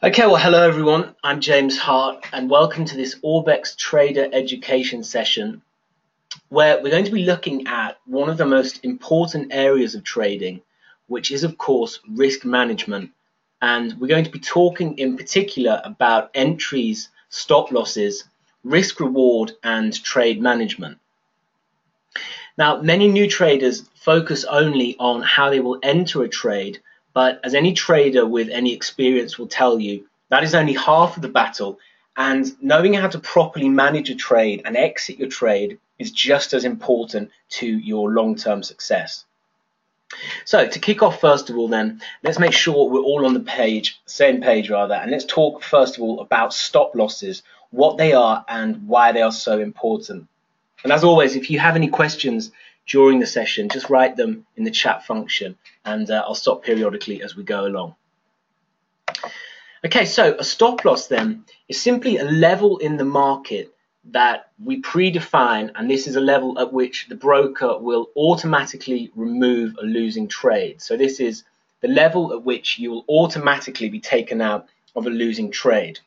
Okay, well, hello everyone. I'm James Hart, and welcome to this Orbex Trader Education session, where we're going to be looking at one of the most important areas of trading, which is, of course, risk management. And we're going to be talking in particular about entries, stop losses, risk reward, and trade management. Now, many new traders focus only on how they will enter a trade, but as any trader with any experience will tell you, that is only half of the battle, and knowing how to properly manage a trade and exit your trade is just as important to your long-term success. So to kick off, first of all, then, let's make sure we're all on the same page rather, and let's talk first of all about stop losses, what they are and why they are so important. And as always, if you have any questions during the session, just write them in the chat function, and I'll stop periodically as we go along. Okay, so a stop loss then is simply a level in the market that we predefine, and this is a level at which the broker will automatically remove a losing trade. So this is the level at which you will automatically be taken out of a losing trade.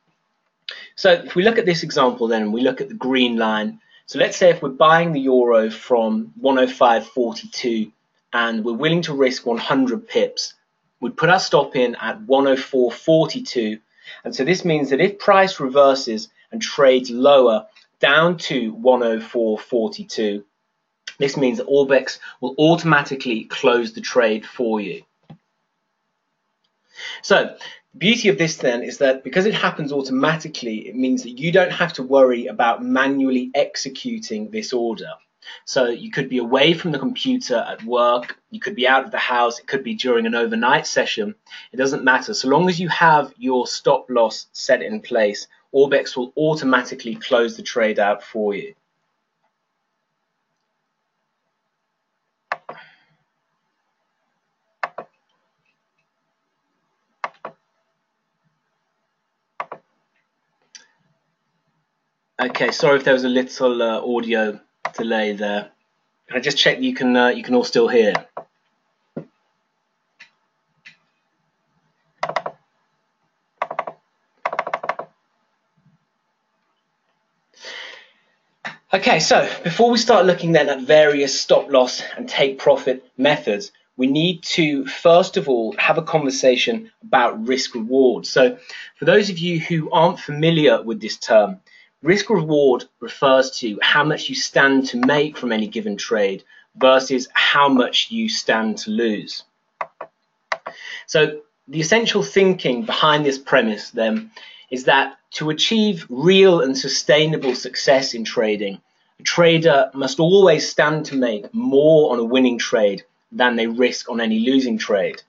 So if we look at this example then, we look at the green line. So let's say if we're buying the euro from 105.42 and we're willing to risk 100 pips, we'd put our stop in at 104.42. And so this means that if price reverses and trades lower down to 104.42, this means that Orbex will automatically close the trade for you. So the beauty of this then is that because it happens automatically, it means that you don't have to worry about manually executing this order. So you could be away from the computer at work, you could be out of the house, it could be during an overnight session. It doesn't matter. So long as you have your stop loss set in place, Orbex will automatically close the trade out for you. Okay, sorry if there was a little audio delay there. Can I just check that you can all still hear? Okay, so before we start looking then at various stop loss and take profit methods, we need to first of all have a conversation about risk reward. So for those of you who aren't familiar with this term, risk reward refers to how much you stand to make from any given trade versus how much you stand to lose. So the essential thinking behind this premise then is that to achieve real and sustainable success in trading, a trader must always stand to make more on a winning trade than they risk on any losing trade.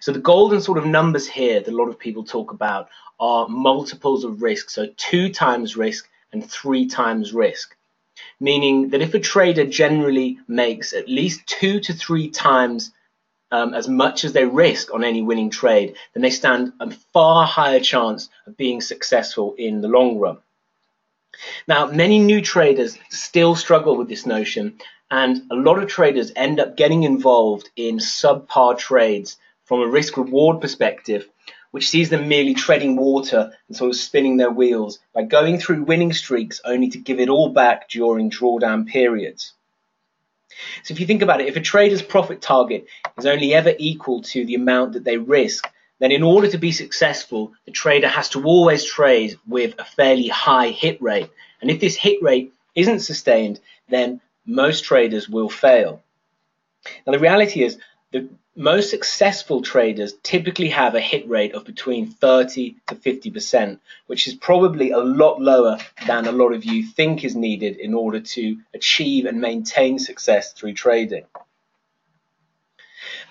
So the golden sort of numbers here that a lot of people talk about are multiples of risk, so 2 times risk and 3 times risk, meaning that if a trader generally makes at least 2 to 3 times as much as they risk on any winning trade, then they stand a far higher chance of being successful in the long run. Now, many new traders still struggle with this notion, and a lot of traders end up getting involved in subpar trades from a risk-reward perspective, which sees them merely treading water and sort of spinning their wheels by going through winning streaks only to give it all back during drawdown periods. So if you think about it, if a trader's profit target is only ever equal to the amount that they risk, then in order to be successful, the trader has to always trade with a fairly high hit rate. And if this hit rate isn't sustained, then most traders will fail. Now, the reality is the most successful traders typically have a hit rate of between 30 to 50%, which is probably a lot lower than a lot of you think is needed in order to achieve and maintain success through trading.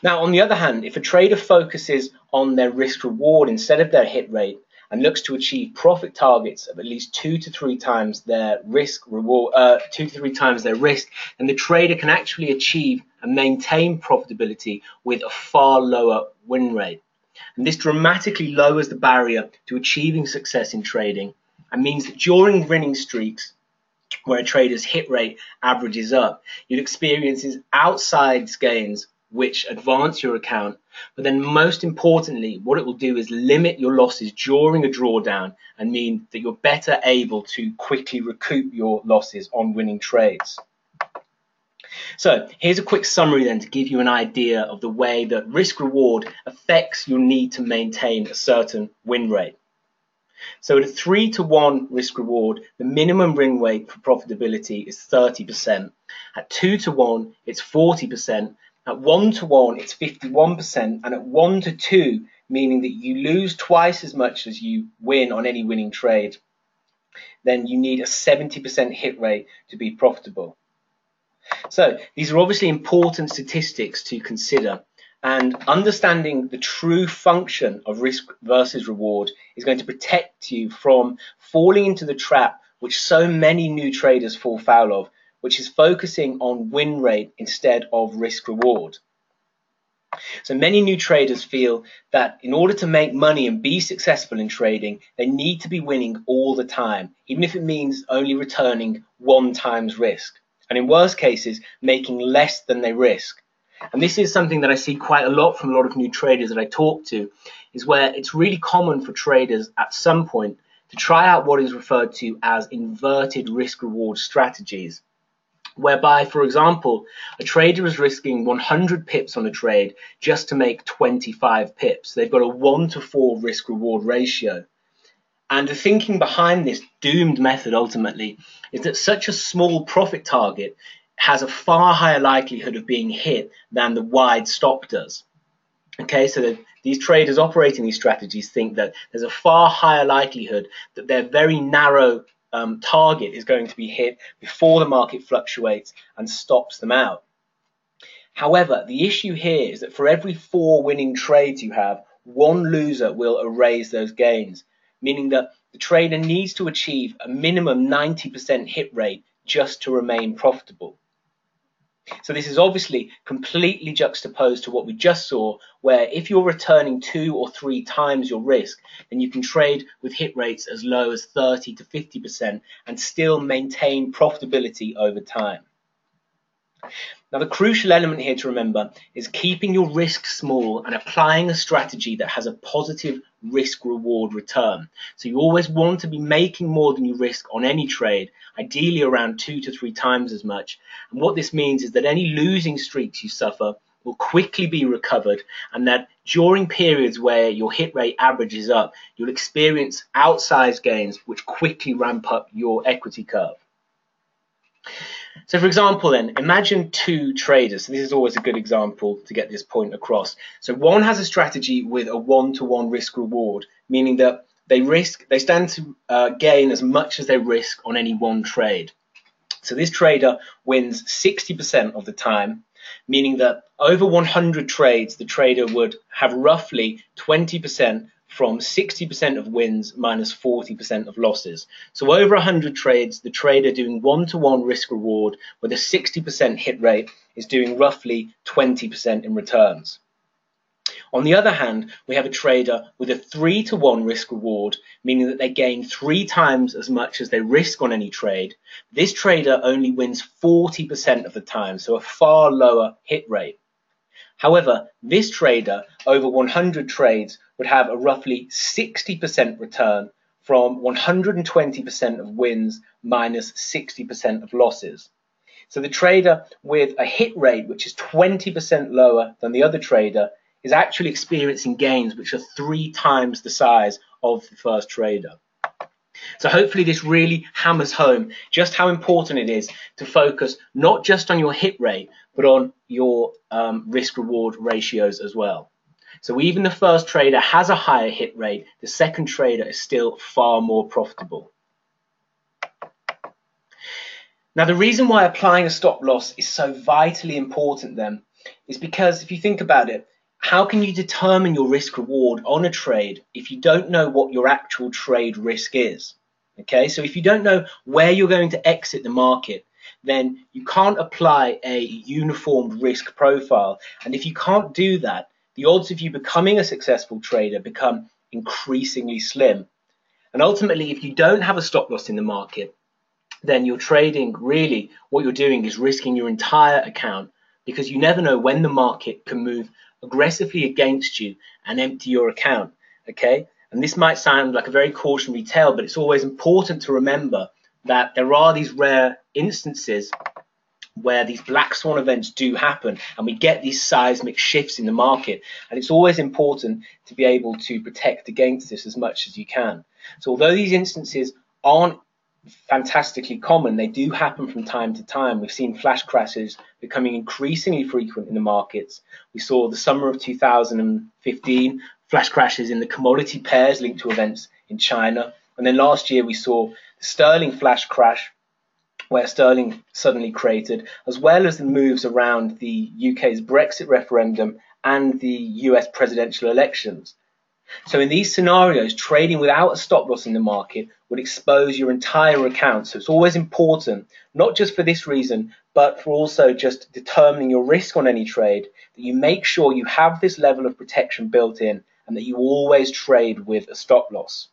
Now, on the other hand, if a trader focuses on their risk reward instead of their hit rate and looks to achieve profit targets of at least 2 to 3 times their risk, then the trader can actually achieve and maintain profitability with a far lower win rate. And this dramatically lowers the barrier to achieving success in trading and means that during winning streaks, where a trader's hit rate averages up, you'll experience outsized gains which advance your account. But then most importantly, what it will do is limit your losses during a drawdown and mean that you're better able to quickly recoup your losses on winning trades. So here's a quick summary then to give you an idea of the way that risk reward affects your need to maintain a certain win rate. So at a 3-to-1 risk reward, the minimum win rate for profitability is 30%. At 2-to-1, it's 40%. At 1-to-1, it's 51%. And at 1-to-2, meaning that you lose twice as much as you win on any winning trade, then you need a 70% hit rate to be profitable. So these are obviously important statistics to consider, and understanding the true function of risk versus reward is going to protect you from falling into the trap which so many new traders fall foul of, which is focusing on win rate instead of risk reward. So many new traders feel that in order to make money and be successful in trading, they need to be winning all the time, even if it means only returning 1 times risk, and in worst cases, making less than they risk. And this is something that I see quite a lot from a lot of new traders that I talk to, is where it's really common for traders at some point to try out what is referred to as inverted risk-reward strategies, whereby, for example, a trader is risking 100 pips on a trade just to make 25 pips. They've got a 1-to-4 risk-reward ratio. And the thinking behind this doomed method ultimately is that such a small profit target has a far higher likelihood of being hit than the wide stop does. Okay, so that these traders operating these strategies think that there's a far higher likelihood that their very narrow target is going to be hit before the market fluctuates and stops them out. However, the issue here is that for every 4 winning trades you have, 1 loser will erase those gains, meaning that the trader needs to achieve a minimum 90% hit rate just to remain profitable. So this is obviously completely juxtaposed to what we just saw, where if you're returning 2 or 3 times your risk, then you can trade with hit rates as low as 30 to 50% and still maintain profitability over time. Now, the crucial element here to remember is keeping your risk small and applying a strategy that has a positive risk-reward return. So you always want to be making more than you risk on any trade, ideally around 2 to 3 times as much. And what this means is that any losing streaks you suffer will quickly be recovered, and that during periods where your hit rate averages up, you'll experience outsized gains which quickly ramp up your equity curve. So for example then, imagine 2 traders. So this is always a good example to get this point across. So one has a strategy with a 1-to-1 risk reward, meaning that they stand to gain as much as they risk on any one trade. So this trader wins 60% of the time, meaning that over 100 trades, the trader would have roughly 20% from 60% of wins minus 40% of losses. So over 100 trades, the trader doing 1-to-1 risk reward with a 60% hit rate is doing roughly 20% in returns. On the other hand, we have a trader with a 3-to-1 risk reward, meaning that they gain 3 times as much as they risk on any trade. This trader only wins 40% of the time, so a far lower hit rate. However, this trader over 100 trades would have a roughly 60% return from 120% of wins minus 60% of losses. So the trader with a hit rate which is 20% lower than the other trader is actually experiencing gains which are 3 times the size of the first trader. So hopefully this really hammers home just how important it is to focus not just on your hit rate, but on your risk-reward ratios as well. So even the first trader has a higher hit rate, the second trader is still far more profitable. Now, the reason why applying a stop loss is so vitally important then is because if you think about it, how can you determine your risk reward on a trade if you don't know what your actual trade risk is? Okay, so if you don't know where you're going to exit the market, then you can't apply a uniform risk profile. And if you can't do that, the odds of you becoming a successful trader become increasingly slim. And ultimately, if you don't have a stop loss in the market, then you're trading, really, what you're doing is risking your entire account, because you never know when the market can move aggressively against you and empty your account, okay? And this might sound like a very cautionary tale, but it's always important to remember that there are these rare instances where these black swan events do happen and we get these seismic shifts in the market, and it's always important to be able to protect against this as much as you can. So although these instances aren't fantastically common, they do happen from time to time. We've seen flash crashes becoming increasingly frequent in the markets. We saw the summer of 2015 flash crashes in the commodity pairs linked to events in China, and then last year we saw the sterling flash crash where sterling suddenly cratered, as well as the moves around the UK's Brexit referendum and the US presidential elections. So in these scenarios, trading without a stop loss in the market would expose your entire account. So it's always important, not just for this reason, but for also just determining your risk on any trade, that you make sure you have this level of protection built in and that you always trade with a stop loss.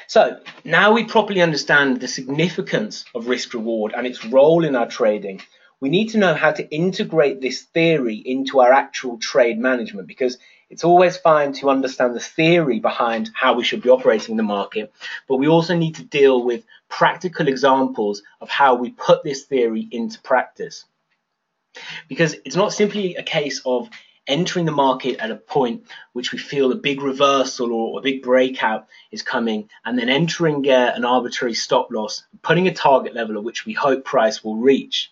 So now we properly understand the significance of risk reward and its role in our trading, we need to know how to integrate this theory into our actual trade management, because it's always fine to understand the theory behind how we should be operating in the market, but we also need to deal with practical examples of how we put this theory into practice. Because it's not simply a case of entering the market at a point which we feel a big reversal or a big breakout is coming, and then entering an arbitrary stop loss, putting a target level at which we hope price will reach.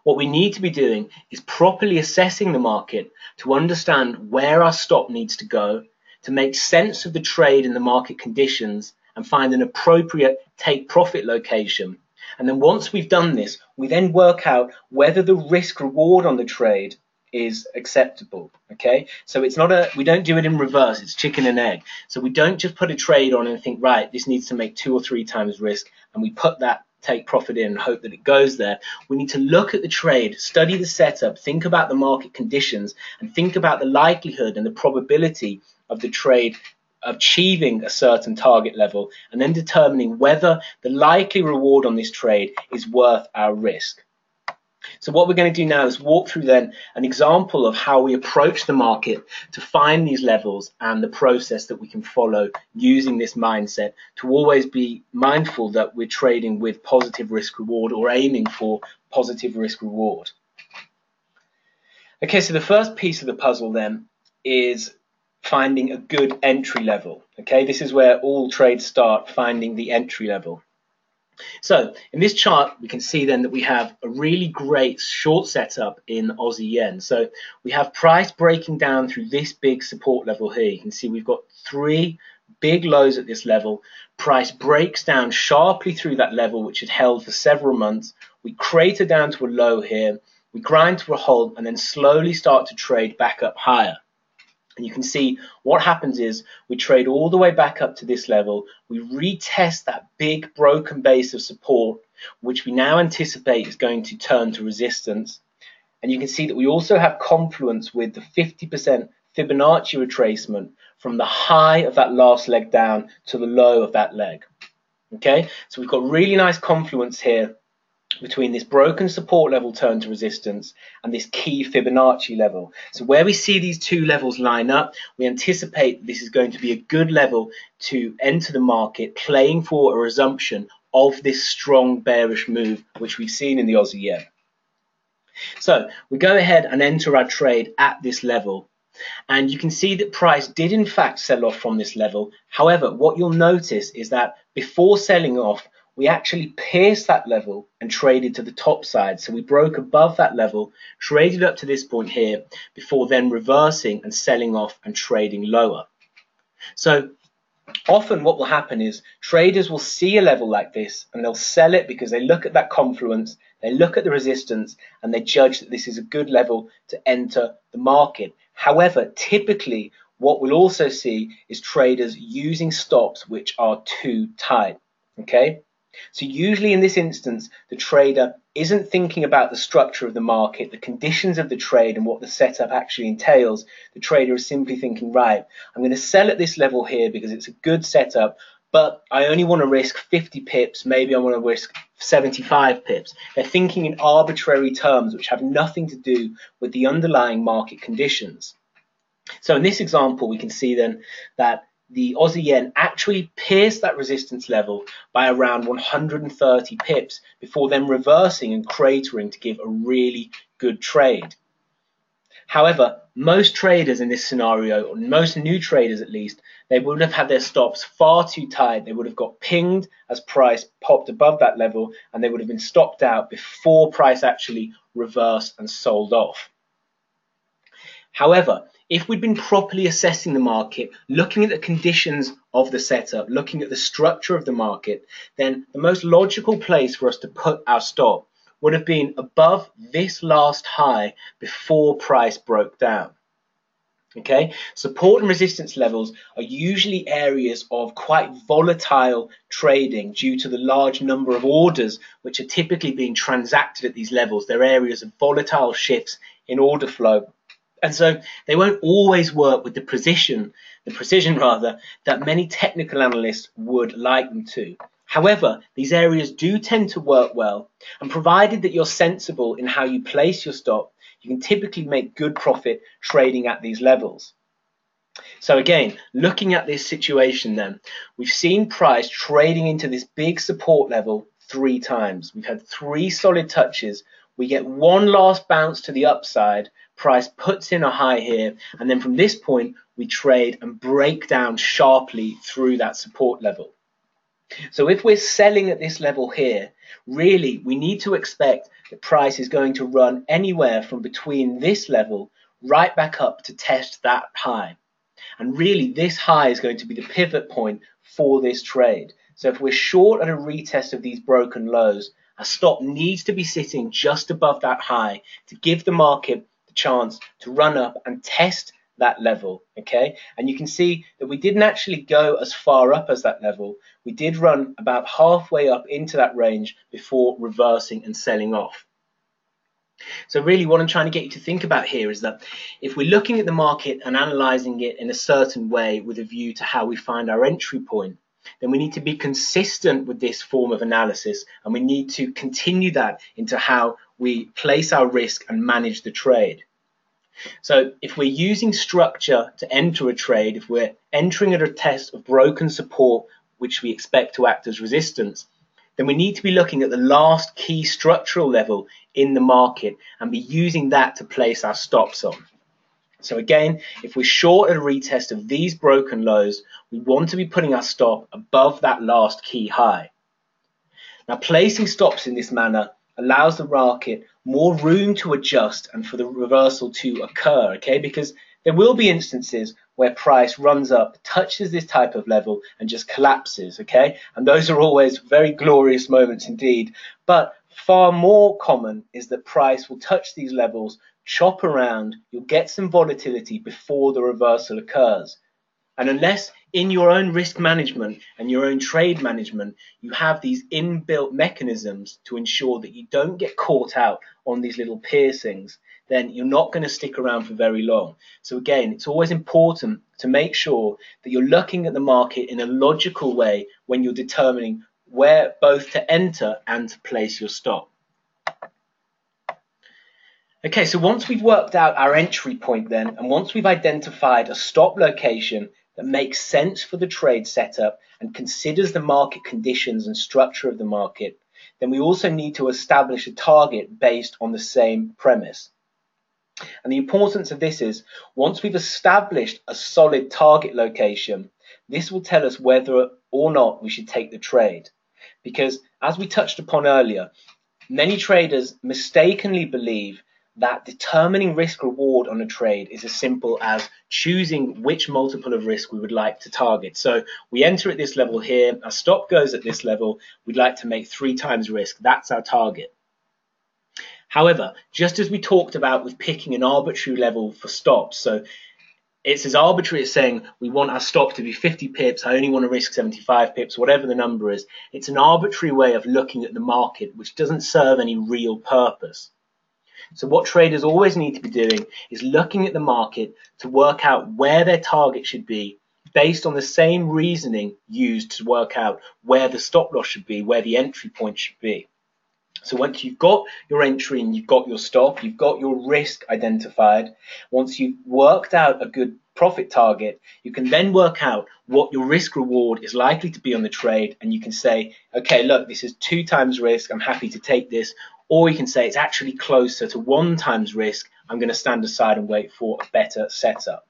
What we need to be doing is properly assessing the market to understand where our stop needs to go, to make sense of the trade and the market conditions, and find an appropriate take profit location. And then once we've done this, we then work out whether the risk reward on the trade is acceptable. Okay, so it's not we don't do it in reverse, it's chicken and egg. So we don't just put a trade on and think, right, this needs to make 2 or 3 times risk, and we put that take profit in and hope that it goes there. We need to look at the trade, study the setup, think about the market conditions, and think about the likelihood and the probability of the trade achieving a certain target level, and then determining whether the likely reward on this trade is worth our risk. So what we're going to do now is walk through then an example of how we approach the market to find these levels and the process that we can follow using this mindset to always be mindful that we're trading with positive risk reward or aiming for positive risk reward. Okay, so the first piece of the puzzle then is finding a good entry level. Okay, this is where all trades start, finding the entry level. So in this chart, we can see then that we have a really great short setup in Aussie yen. So we have price breaking down through this big support level here. You can see we've got 3 big lows at this level. Price breaks down sharply through that level, which had held for several months. We crater down to a low here. We grind to a hold and then slowly start to trade back up higher. And you can see what happens is we trade all the way back up to this level. We retest that big broken base of support, which we now anticipate is going to turn to resistance. And you can see that we also have confluence with the 50% Fibonacci retracement from the high of that last leg down to the low of that leg. Okay, so we've got really nice confluence here between this broken support level turn to resistance and this key Fibonacci level. So where we see these 2 levels line up, we anticipate this is going to be a good level to enter the market, playing for a resumption of this strong bearish move which we've seen in the Aussie yen. So we go ahead and enter our trade at this level. And you can see that price did in fact sell off from this level. However, what you'll notice is that before selling off, we actually pierced that level and traded to the top side. So we broke above that level, traded up to this point here, before then reversing and selling off and trading lower. So often what will happen is traders will see a level like this and they'll sell it because they look at that confluence, they look at the resistance, and they judge that this is a good level to enter the market. However, typically what we'll also see is traders using stops which are too tight. Okay? So usually in this instance, the trader isn't thinking about the structure of the market, the conditions of the trade, and what the setup actually entails. The trader is simply thinking, right, I'm going to sell at this level here because it's a good setup, but I only want to risk 50 pips, maybe I want to risk 75 pips. They're thinking in arbitrary terms which have nothing to do with the underlying market conditions. So in this example, we can see then that the Aussie yen actually pierced that resistance level by around 130 pips before then reversing and cratering to give a really good trade. However, most traders in this scenario, or most new traders at least, they would have had their stops far too tight. They would have got pinged as price popped above that level, and they would have been stopped out before price actually reversed and sold off. However, if we'd been properly assessing the market, looking at the conditions of the setup, looking at the structure of the market, then the most logical place for us to put our stop would have been above this last high before price broke down. Okay, support and resistance levels are usually areas of quite volatile trading due to the large number of orders which are typically being transacted at these levels. They're areas of volatile shifts in order flow. And so they won't always work with the precision that many technical analysts would like them to. However, these areas do tend to work well, and provided that you're sensible in how you place your stop, you can typically make good profit trading at these levels. So again, looking at this situation then, we've seen price trading into this big support level 3 times. We've had 3 solid touches. We get one last bounce to the upside, price puts in a high here, and then from this point we trade and break down sharply through that support level. So if we're selling at this level here, really we need to expect that price is going to run anywhere from between this level right back up to test that high. And really this high is going to be the pivot point for this trade. So if we're short at a retest of these broken lows, our stop needs to be sitting just above that high to give the market the chance to run up and test that level. Okay, and you can see that we didn't actually go as far up as that level. We did run about halfway up into that range before reversing and selling off. So really what I'm trying to get you to think about here is that if we're looking at the market and analyzing it in a certain way with a view to how we find our entry point, then we need to be consistent with this form of analysis, and we need to continue that into how we place our risk and manage the trade. So if we're using structure to enter a trade, if we're entering at a test of broken support which we expect to act as resistance, then we need to be looking at the last key structural level in the market and be using that to place our stops on. So again, if we're short at a retest of these broken lows, we want to be putting our stop above that last key high. Now, placing stops in this manner allows the market more room to adjust and for the reversal to occur, okay? Because there will be instances where price runs up, touches this type of level and just collapses, okay? And those are always very glorious moments indeed. But far more common is that price will touch these levels, chop around, you'll get some volatility before the reversal occurs. And unless in your own risk management and your own trade management, you have these inbuilt mechanisms to ensure that you don't get caught out on these little piercings, then you're not going to stick around for very long. So again, it's always important to make sure that you're looking at the market in a logical way when you're determining where both to enter and to place your stop. Okay, so once we've worked out our entry point then, and once we've identified a stop location that makes sense for the trade setup and considers the market conditions and structure of the market, then we also need to establish a target based on the same premise. And the importance of this is, once we've established a solid target location, this will tell us whether or not we should take the trade. Because as we touched upon earlier, many traders mistakenly believe that determining risk reward on a trade is as simple as choosing which multiple of risk we would like to target. So we enter at this level here, our stop goes at this level, we'd like to make 3 times risk, that's our target. However, just as we talked about with picking an arbitrary level for stops, so it's as arbitrary as saying we want our stop to be 50 pips, I only want to risk 75 pips, whatever the number is. It's an arbitrary way of looking at the market which doesn't serve any real purpose. So what traders always need to be doing is looking at the market to work out where their target should be based on the same reasoning used to work out where the stop loss should be, where the entry point should be. So once you've got your entry and you've got your stop, you've got your risk identified, once you've worked out a good profit target, you can then work out what your risk reward is likely to be on the trade, and you can say, okay, look, this is 2 times risk, I'm happy to take this. Or you can say it's actually closer to 1 times risk, I'm going to stand aside and wait for a better setup.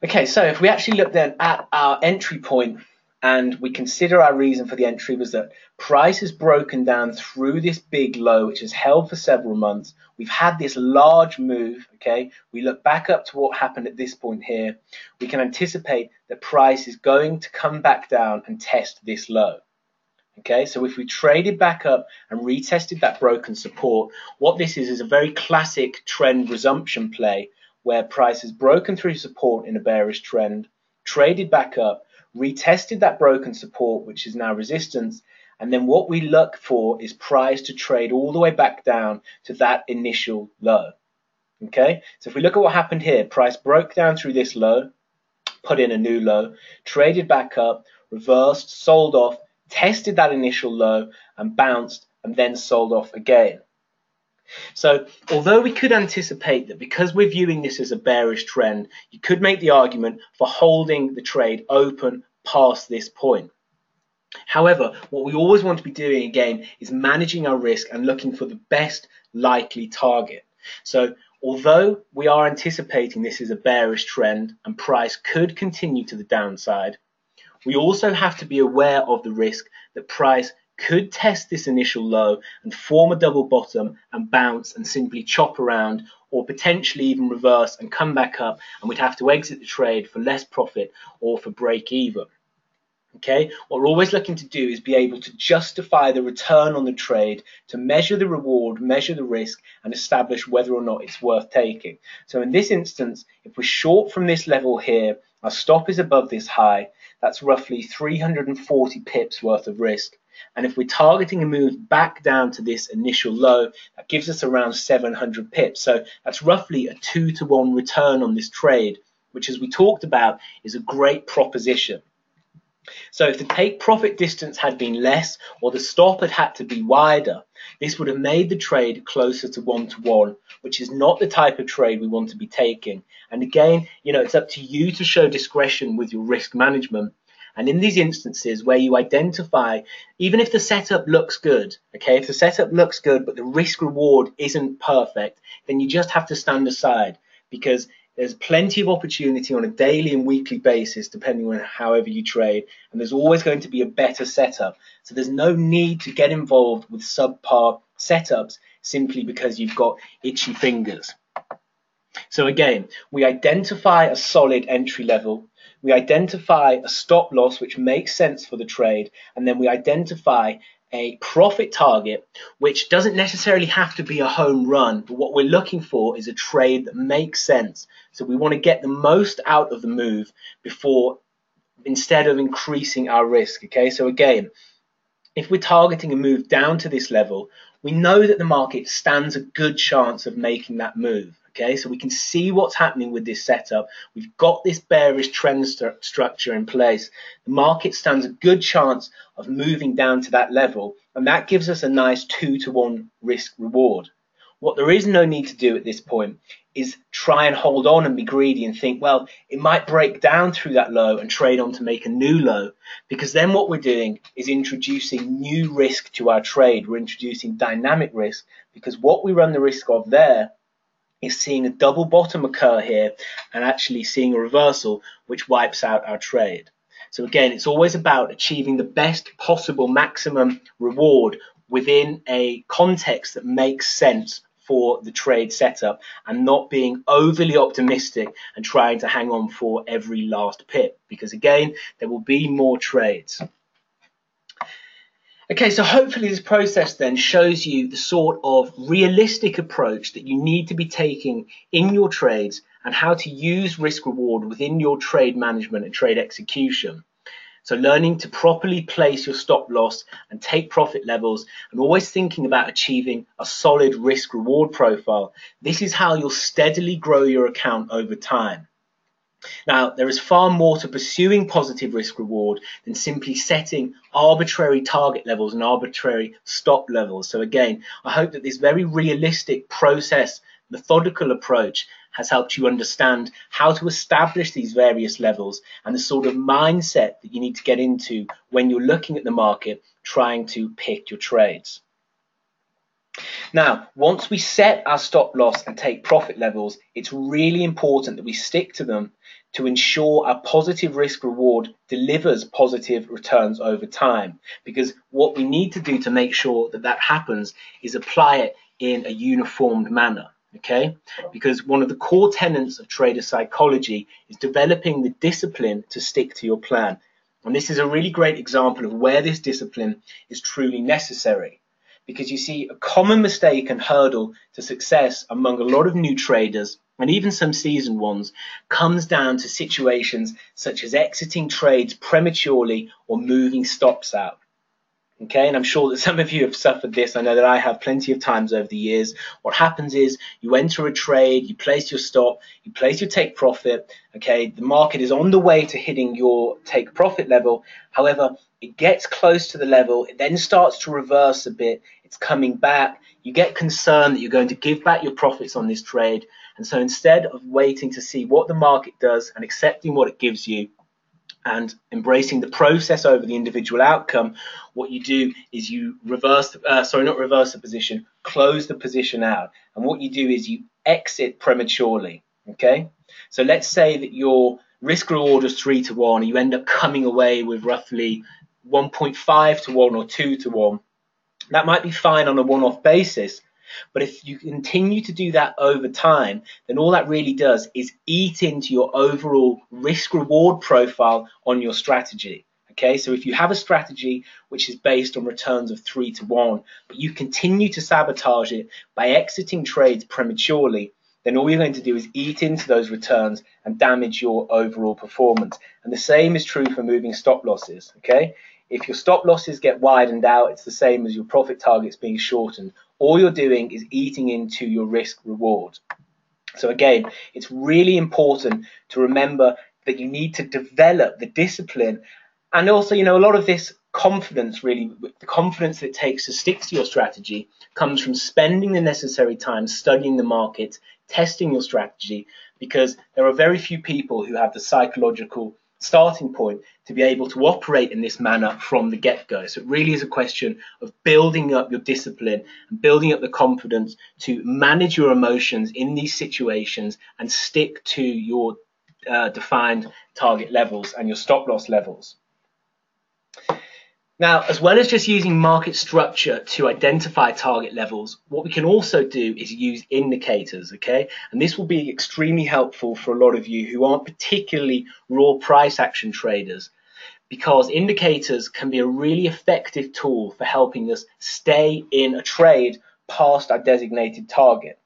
Okay, so if we actually look then at our entry point, and we consider our reason for the entry was that price has broken down through this big low, which has held for several months. We've had this large move, okay? We look back up to what happened at this point here. We can anticipate that price is going to come back down and test this low. Okay, so if we traded back up and retested that broken support, what this is a very classic trend resumption play where price has broken through support in a bearish trend, traded back up, retested that broken support, which is now resistance, and then what we look for is price to trade all the way back down to that initial low. Okay, so if we look at what happened here, price broke down through this low, put in a new low, traded back up, reversed, sold off, tested that initial low and bounced and then sold off again. So although we could anticipate that because we're viewing this as a bearish trend, you could make the argument for holding the trade open past this point. However, what we always want to be doing again is managing our risk and looking for the best likely target. So although we are anticipating this is a bearish trend and price could continue to the downside, we also have to be aware of the risk that price could test this initial low and form a double bottom and bounce and simply chop around, or potentially even reverse and come back up, and we'd have to exit the trade for less profit or for break even. Okay, what we're always looking to do is be able to justify the return on the trade, to measure the reward, measure the risk, and establish whether or not it's worth taking. So in this instance, if we're short from this level here, our stop is above this high, that's roughly 340 pips worth of risk. And if we're targeting a move back down to this initial low, that gives us around 700 pips. So that's roughly a 2-to-1 return on this trade, which, as we talked about, is a great proposition. So if the take profit distance had been less or the stop had to be wider, this would have made the trade closer to 1-to-1, which is not the type of trade we want to be taking. And again, it's up to you to show discretion with your risk management. And in these instances where you identify, even if the setup looks good, okay, if the setup looks good but the risk reward isn't perfect, then you just have to stand aside, because there's plenty of opportunity on a daily and weekly basis, depending on however you trade, and there's always going to be a better setup. So there's no need to get involved with subpar setups simply because you've got itchy fingers. So again, we identify a solid entry level, we identify a stop loss which makes sense for the trade, and then we identify a profit target, which doesn't necessarily have to be a home run, but what we're looking for is a trade that makes sense. So we want to get the most out of the move instead of increasing our risk. Okay, so again, if we're targeting a move down to this level, we know that the market stands a good chance of making that move. Okay, so we can see what's happening with this setup. We've got this bearish trend structure in place. The market stands a good chance of moving down to that level, and that gives us a nice 2-to-1 risk reward. What there is no need to do at this point is try and hold on and be greedy and think, well, it might break down through that low and trade on to make a new low, because then what we're doing is introducing new risk to our trade. We're introducing dynamic risk, because what we run the risk of there is seeing a double bottom occur here and actually seeing a reversal which wipes out our trade. So again, it's always about achieving the best possible maximum reward within a context that makes sense for the trade setup, and not being overly optimistic and trying to hang on for every last pip, because again, there will be more trades. Okay, so hopefully this process then shows you the sort of realistic approach that you need to be taking in your trades, and how to use risk reward within your trade management and trade execution. So learning to properly place your stop loss and take profit levels, and always thinking about achieving a solid risk reward profile. This is how you'll steadily grow your account over time. Now, there is far more to pursuing positive risk reward than simply setting arbitrary target levels and arbitrary stop levels. So again, I hope that this very realistic process, methodical approach has helped you understand how to establish these various levels and the sort of mindset that you need to get into when you're looking at the market, trying to pick your trades. Now, once we set our stop loss and take profit levels, it's really important that we stick to them to ensure our positive risk reward delivers positive returns over time. Because what we need to do to make sure that that happens is apply it in a uniformed manner. Okay, because one of the core tenets of trader psychology is developing the discipline to stick to your plan. And this is a really great example of where this discipline is truly necessary. Because you see, a common mistake and hurdle to success among a lot of new traders, and even some seasoned ones, comes down to situations such as exiting trades prematurely or moving stops out. Okay, and I'm sure that some of you have suffered this. I know that I have plenty of times over the years. What happens is you enter a trade, you place your stop, you place your take profit. Okay, the market is on the way to hitting your take profit level. However, it gets close to the level, it then starts to reverse a bit, it's coming back. You get concerned that you're going to give back your profits on this trade. And so instead of waiting to see what the market does and accepting what it gives you, and embracing the process over the individual outcome, what you do is you close the position out. And what you do is you exit prematurely. Okay, so let's say that your risk reward is 3 to 1, and you end up coming away with roughly 1.5 to 1 or 2 to 1. That might be fine on a one-off basis. But if you continue to do that over time, then all that really does is eat into your overall risk reward profile on your strategy. Okay, so if you have a strategy which is based on returns of 3 to 1, but you continue to sabotage it by exiting trades prematurely, then all you're going to do is eat into those returns and damage your overall performance. And the same is true for moving stop losses. Okay, if your stop losses get widened out, it's the same as your profit targets being shortened. All you're doing is eating into your risk reward. So again, it's really important to remember that you need to develop the discipline, and also, a lot of this confidence, really, the confidence that it takes to stick to your strategy comes from spending the necessary time studying the market, testing your strategy, because there are very few people who have the psychological starting point to be able to operate in this manner from the get-go. So it really is a question of building up your discipline and building up the confidence to manage your emotions in these situations and stick to your defined target levels and your stop loss levels. Now, as well as just using market structure to identify target levels, what we can also do is use indicators, okay? And this will be extremely helpful for a lot of you who aren't particularly raw price action traders, because indicators can be a really effective tool for helping us stay in a trade past our designated target.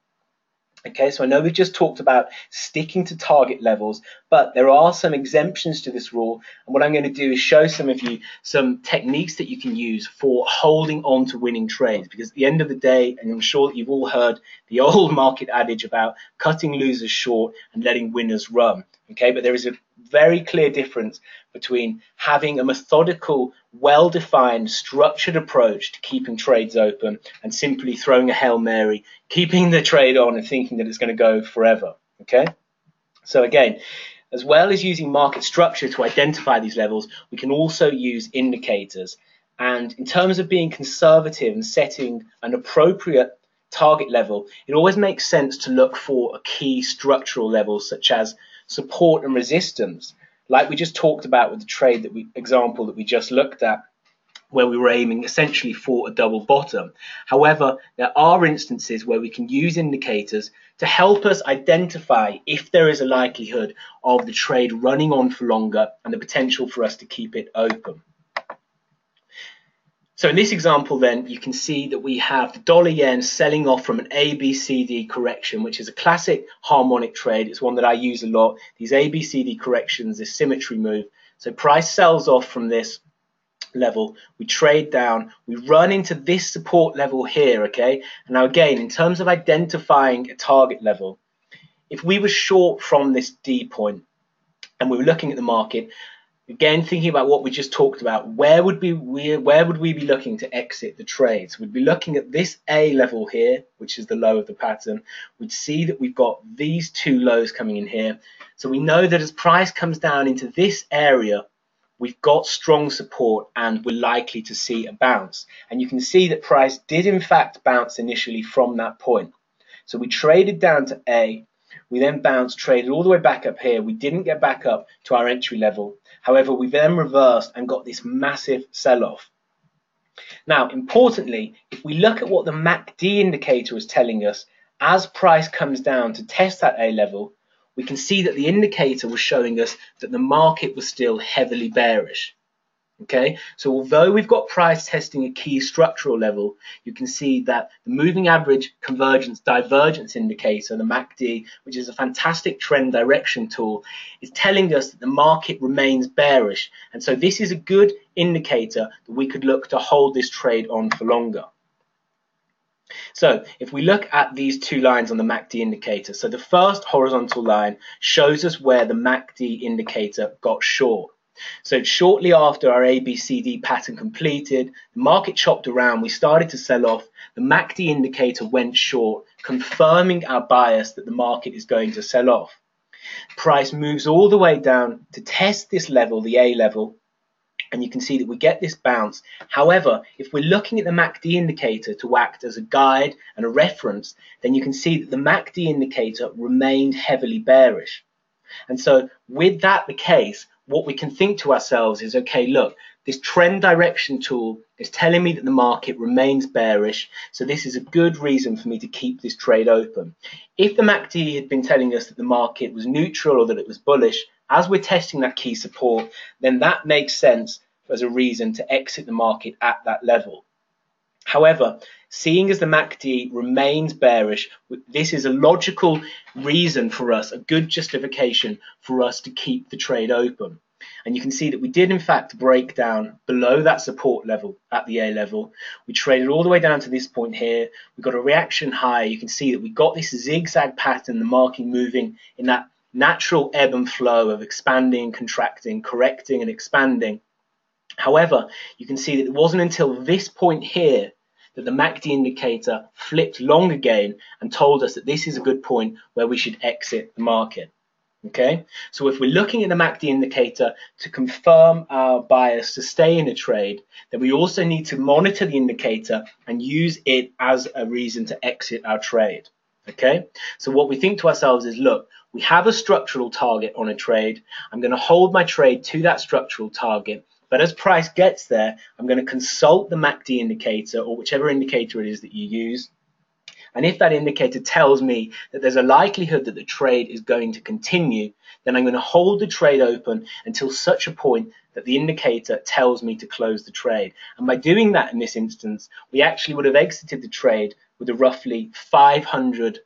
Okay, so I know we've just talked about sticking to target levels, but there are some exemptions to this rule. And what I'm going to do is show some of you some techniques that you can use for holding on to winning trades. Because at the end of the day, and I'm sure that you've all heard the old market adage about cutting losers short and letting winners run. Okay, but there is a very clear difference between having a methodical, well-defined, structured approach to keeping trades open and simply throwing a Hail Mary, keeping the trade on and thinking that it's going to go forever. Okay, so again, as well as using market structure to identify these levels, we can also use indicators. And in terms of being conservative and setting an appropriate target level, it always makes sense to look for a key structural level such as support and resistance, like we just talked about with the example that we just looked at, where we were aiming essentially for a double bottom. However, there are instances where we can use indicators to help us identify if there is a likelihood of the trade running on for longer and the potential for us to keep it open. So in this example then, you can see that we have the dollar yen selling off from an ABCD correction, which is a classic harmonic trade. It's one that I use a lot. These ABCD corrections, this symmetry move. So price sells off from this level, we trade down, we run into this support level here, okay? And now again, in terms of identifying a target level, if we were short from this D point, and we were looking at the market, again thinking about what we just talked about, where would we be looking to exit the trades? We'd be looking at this A level here, which is the low of the pattern. We'd see that we've got these two lows coming in here. So we know that as price comes down into this area, we've got strong support and we're likely to see a bounce. And you can see that price did in fact bounce initially from that point. So we traded down to A, we then bounced, traded all the way back up here. We didn't get back up to our entry level. However, we then reversed and got this massive sell-off. Now, importantly, if we look at what the MACD indicator is telling us, as price comes down to test that A level, we can see that the indicator was showing us that the market was still heavily bearish. Okay, so although we've got price testing a key structural level, you can see that the moving average convergence divergence indicator, the MACD, which is a fantastic trend direction tool, is telling us that the market remains bearish. And so this is a good indicator that we could look to hold this trade on for longer. So if we look at these two lines on the MACD indicator, so the first horizontal line shows us where the MACD indicator got short. So shortly after our ABCD pattern completed, the market chopped around, we started to sell off, the MACD indicator went short, confirming our bias that the market is going to sell off. Price moves all the way down to test this level, the A level, and you can see that we get this bounce. However, if we're looking at the MACD indicator to act as a guide and a reference, then you can see that the MACD indicator remained heavily bearish. And so with that the case, what we can think to ourselves is, okay, look, this trend direction tool is telling me that the market remains bearish, so this is a good reason for me to keep this trade open. If the MACD had been telling us that the market was neutral or that it was bullish, as we're testing that key support, then that makes sense as a reason to exit the market at that level. However, seeing as the MACD remains bearish, this is a logical reason for us, a good justification for us to keep the trade open. And you can see that we did in fact break down below that support level at the A level. We traded all the way down to this point here. We got a reaction high. You can see that we got this zigzag pattern, the market moving in that natural ebb and flow of expanding, contracting, correcting and expanding. However, you can see that it wasn't until this point here that the MACD indicator flipped long again and told us that this is a good point where we should exit the market. Okay, so if we're looking at the MACD indicator to confirm our bias to stay in a trade, then we also need to monitor the indicator and use it as a reason to exit our trade. Okay, so what we think to ourselves is, look, we have a structural target on a trade. I'm going to hold my trade to that structural target. But as price gets there, I'm going to consult the MACD indicator or whichever indicator it is that you use. And if that indicator tells me that there's a likelihood that the trade is going to continue, then I'm going to hold the trade open until such a point that the indicator tells me to close the trade. And by doing that in this instance, we actually would have exited the trade with a roughly 500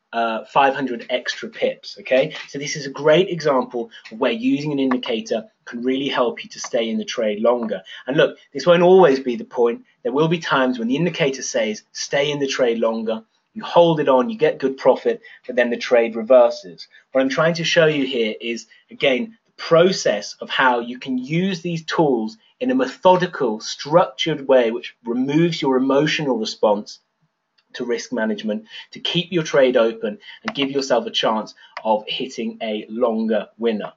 extra pips. Okay, so this is a great example of where using an indicator can really help you to stay in the trade longer. And look, this won't always be the point. There will be times when the indicator says stay in the trade longer. You hold it on, you get good profit, but then the trade reverses. What I'm trying to show you here is, again, the process of how you can use these tools in a methodical, structured way, which removes your emotional response to risk management, to keep your trade open and give yourself a chance of hitting a longer winner.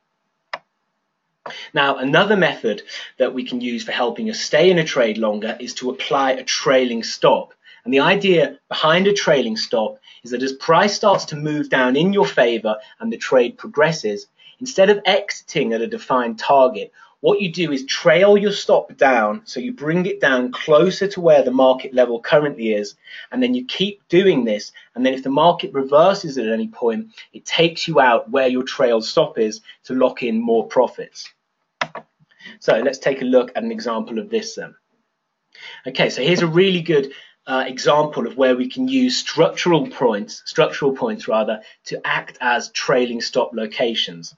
Now, another method that we can use for helping us stay in a trade longer is to apply a trailing stop. And the idea behind a trailing stop is that as price starts to move down in your favor and the trade progresses, instead of exiting at a defined target, what you do is trail your stop down, so you bring it down closer to where the market level currently is, and then you keep doing this, and then if the market reverses at any point, it takes you out where your trail stop is to lock in more profits. So let's take a look at an example of this then. Okay, so here's a really good example of where we can use structural points to act as trailing stop locations.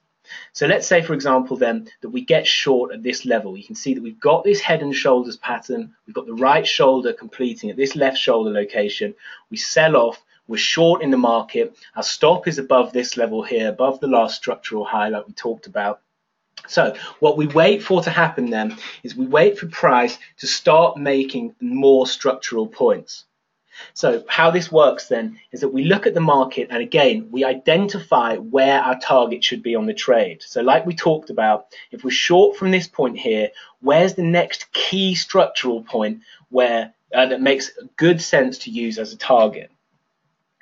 So let's say, for example, then that we get short at this level. You can see that we've got this head and shoulders pattern. We've got the right shoulder completing at this left shoulder location. We sell off. We're short in the market. Our stop is above this level here, above the last structural high like we talked about. So what we wait for to happen then is we wait for price to start making more structural points. So how this works then is that we look at the market and again, we identify where our target should be on the trade. So like we talked about, if we're short from this point here, where's the next key structural point where that makes good sense to use as a target?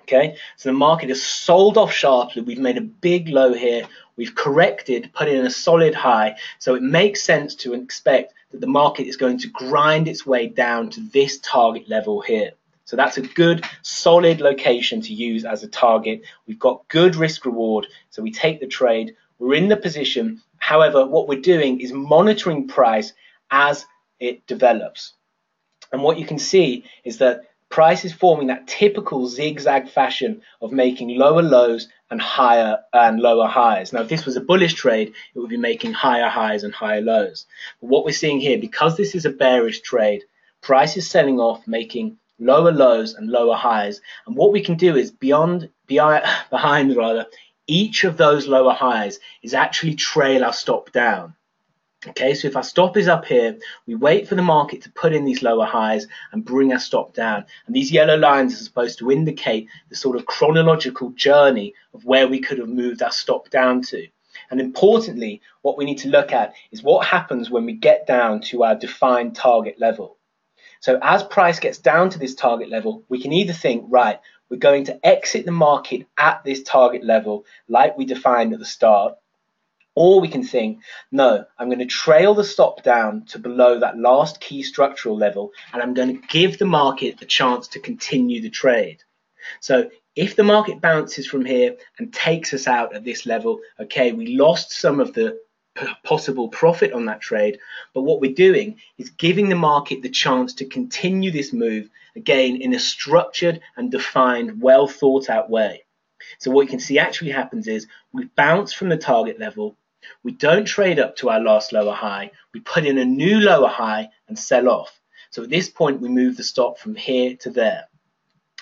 Okay, so the market has sold off sharply. We've made a big low here. We've corrected, put in a solid high. So it makes sense to expect that the market is going to grind its way down to this target level here. So that's a good, solid location to use as a target. We've got good risk reward. So we take the trade. We're in the position. However, what we're doing is monitoring price as it develops. And what you can see is that price is forming that typical zigzag fashion of making lower lows and higher and lower highs. Now, if this was a bullish trade, it would be making higher highs and higher lows. But what we're seeing here, because this is a bearish trade, price is selling off, making lower lows and lower highs. And what we can do is behind each of those lower highs is actually trail our stop down. Okay, so if our stop is up here, we wait for the market to put in these lower highs and bring our stop down. And these yellow lines are supposed to indicate the sort of chronological journey of where we could have moved our stop down to. And importantly, what we need to look at is what happens when we get down to our defined target level. So as price gets down to this target level, we can either think, right, we're going to exit the market at this target level like we defined at the start, or we can think, no, I'm going to trail the stop down to below that last key structural level, and I'm going to give the market a chance to continue the trade. So if the market bounces from here and takes us out at this level, okay, we lost some of the possible profit on that trade, but what we're doing is giving the market the chance to continue this move, again, in a structured and defined, well thought out way. So what you can see actually happens is we bounce from the target level, we don't trade up to our last lower high, we put in a new lower high and sell off. So at this point, we move the stop from here to there.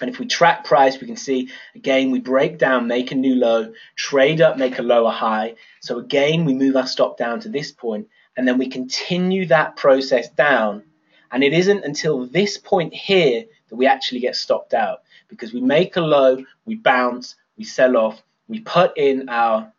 And if we track price, we can see, again, we break down, make a new low, trade up, make a lower high. So again, we move our stop down to this point, and then we continue that process down. And it isn't until this point here that we actually get stopped out, because we make a low, we bounce, we sell off, we put in our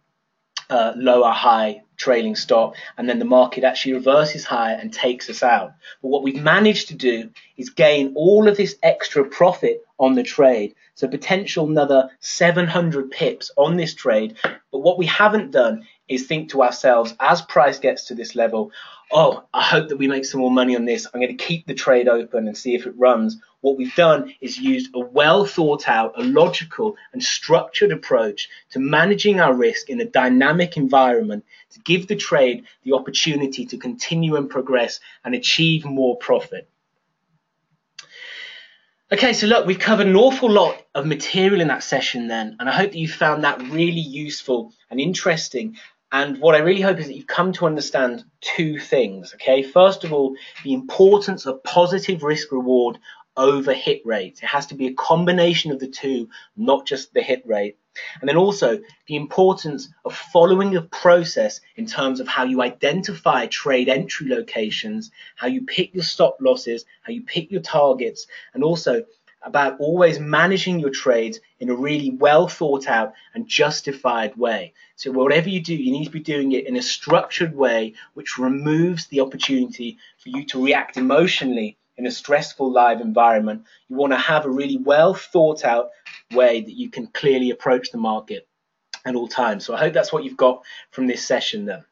lower high trailing stop, and then the market actually reverses higher and takes us out. But what we've managed to do is gain all of this extra profit on the trade, so potential another 700 pips on this trade. But what we haven't done is think to ourselves, as price gets to this level, oh, I hope that we make some more money on this, I'm going to keep the trade open and see if it runs. What we've done is used a well thought out, a logical and structured approach to managing our risk in a dynamic environment to give the trade the opportunity to continue and progress and achieve more profit. Okay, so look, we've covered an awful lot of material in that session then, and I hope that you found that really useful and interesting. And what I really hope is that you've come to understand two things, okay? First of all, the importance of positive risk reward over hit rate. It has to be a combination of the two, not just the hit rate. And then also the importance of following a process in terms of how you identify trade entry locations, how you pick your stop losses, how you pick your targets, and also about always managing your trades in a really well thought out and justified way. So whatever you do, you need to be doing it in a structured way which removes the opportunity for you to react emotionally in a stressful live environment. You want to have a really well thought out way that you can clearly approach the market at all times. So I hope that's what you've got from this session then.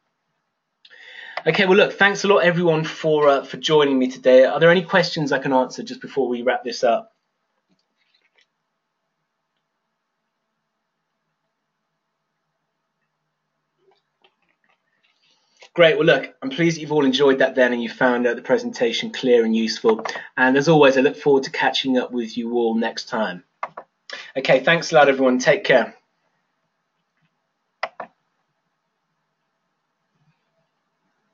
Okay, well look, thanks a lot everyone for joining me today. Are there any questions I can answer just before we wrap this up? Great. Well, look, I'm pleased that you've all enjoyed that then and you found the presentation clear and useful. And as always, I look forward to catching up with you all next time. Okay, thanks a lot, everyone. Take care.